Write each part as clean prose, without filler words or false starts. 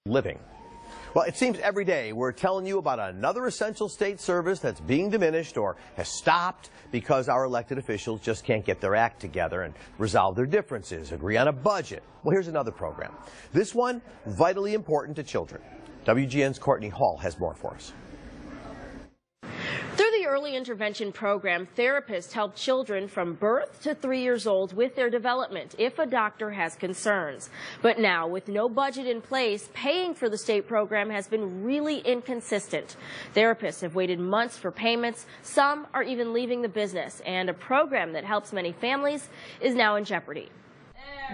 living. Well, it seems every day we're telling you about another essential state service that's being diminished or has stopped because our elected officials just can't get their act together and resolve their differences, agree on a budget. Well, here's another program. This one, vitally important to children. WGN's Courtney Hall has more for us. Through the early intervention program, therapists help children from birth to 3 years old with their development if a doctor has concerns. But now, with no budget in place, paying for the state program has been really inconsistent. Therapists have waited months for payments. Some are even leaving the business, and a program that helps many families is now in jeopardy.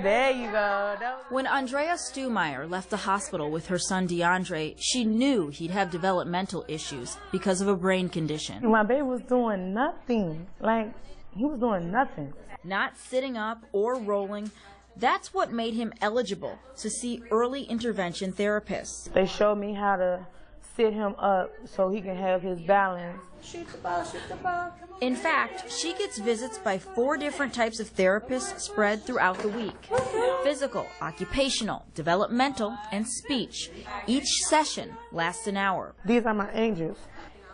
There you go. When Andrea Stumeyer left the hospital with her son DeAndre, she knew he'd have developmental issues because of a brain condition. My baby was doing nothing. Like, he was doing nothing. Not sitting up or rolling. That's what made him eligible to see early intervention therapists. They showed me how to sit him up so he can have his balance. Shoot the ball, shoot the ball. In fact, she gets visits by 4 different types of therapists spread throughout the week. Physical, occupational, developmental, and speech. Each session lasts an hour. These are my angels.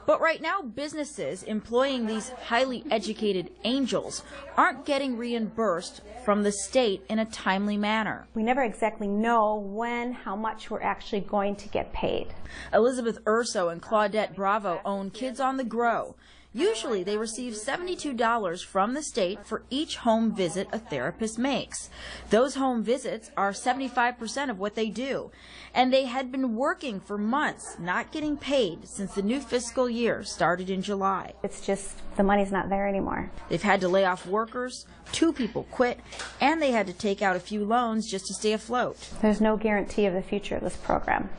But right now, businesses employing these highly educated angels aren't getting reimbursed from the state in a timely manner. We never exactly know when, how much we're actually going to get paid. Elizabeth Urso and Claudette Bravo own Kids on the Grow. Usually they receive $72 from the state for each home visit a therapist makes. Those home visits are 75% of what they do. And they had been working for months, not getting paid since the new fiscal year started in July. It's just the money's not there anymore. They've had to lay off workers, 2 people quit, and they had to take out a few loans just to stay afloat. There's no guarantee of the future of this program.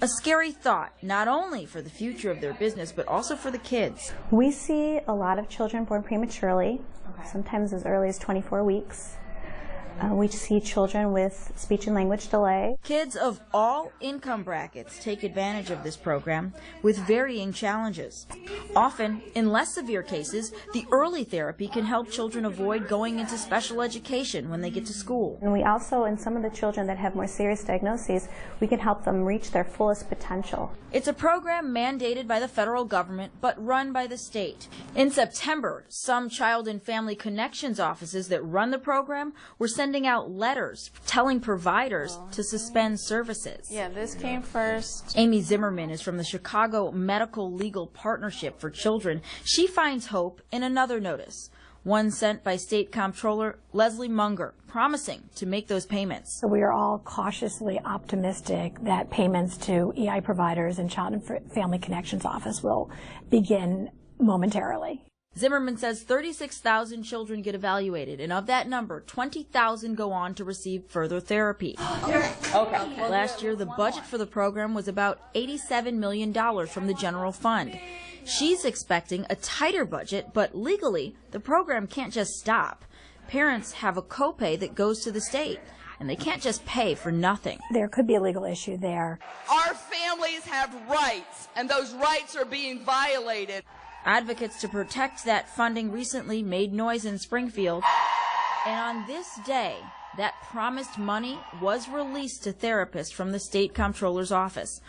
A scary thought, not only for the future of their business, but also for the kids. We see a lot of children born prematurely, sometimes as early as 24 weeks. We see children with speech and language delay. Kids of all income brackets take advantage of this program with varying challenges. Often, in less severe cases, the early therapy can help children avoid going into special education when they get to school. And we also, in some of the children that have more serious diagnoses, we can help them reach their fullest potential. It's a program mandated by the federal government, but run by the state. In September, some Child and Family Connections offices that run the program were sending out letters telling providers to suspend services. Yeah, this came first. Amy Zimmerman is from the Chicago Medical Legal Partnership for Children. She finds hope in another notice, one sent by State Comptroller Leslie Munger, promising to make those payments. So we are all cautiously optimistic that payments to EI providers and Child and Family Connections Office will begin momentarily. Zimmerman says 36,000 children get evaluated, and of that number, 20,000 go on to receive further therapy. Last year, the budget for the program was about $87 million from the general fund. She's expecting a tighter budget, but legally, the program can't just stop. Parents have a copay that goes to the state, and they can't just pay for nothing. There could be a legal issue there. Our families have rights, and those rights are being violated. Advocates to protect that funding recently made noise in Springfield. And on this day, that promised money was released to therapists from the state comptroller's office,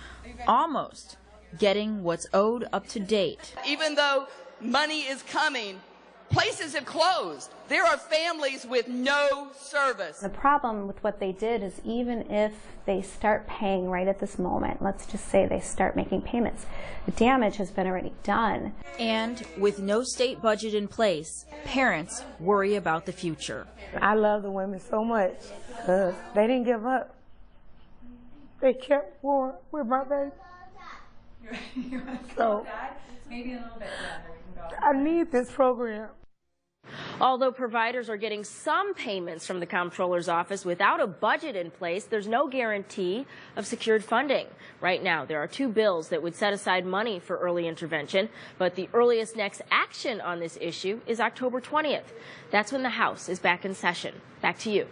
almost getting what's owed up to date. Even though money is coming, places have closed. There are families with no service. The problem with what they did is even if they start paying right at this moment, let's just say they start making payments, the damage has been already done. And with no state budget in place, parents worry about the future. I love the women so much because they didn't give up. They kept going with my baby. So, Maybe a little bit. I need this program. Although providers are getting some payments from the comptroller's office without a budget in place, there's no guarantee of secured funding. Right now, there are 2 bills that would set aside money for early intervention, but the earliest next action on this issue is October 20th. That's when the House is back in session. Back to you.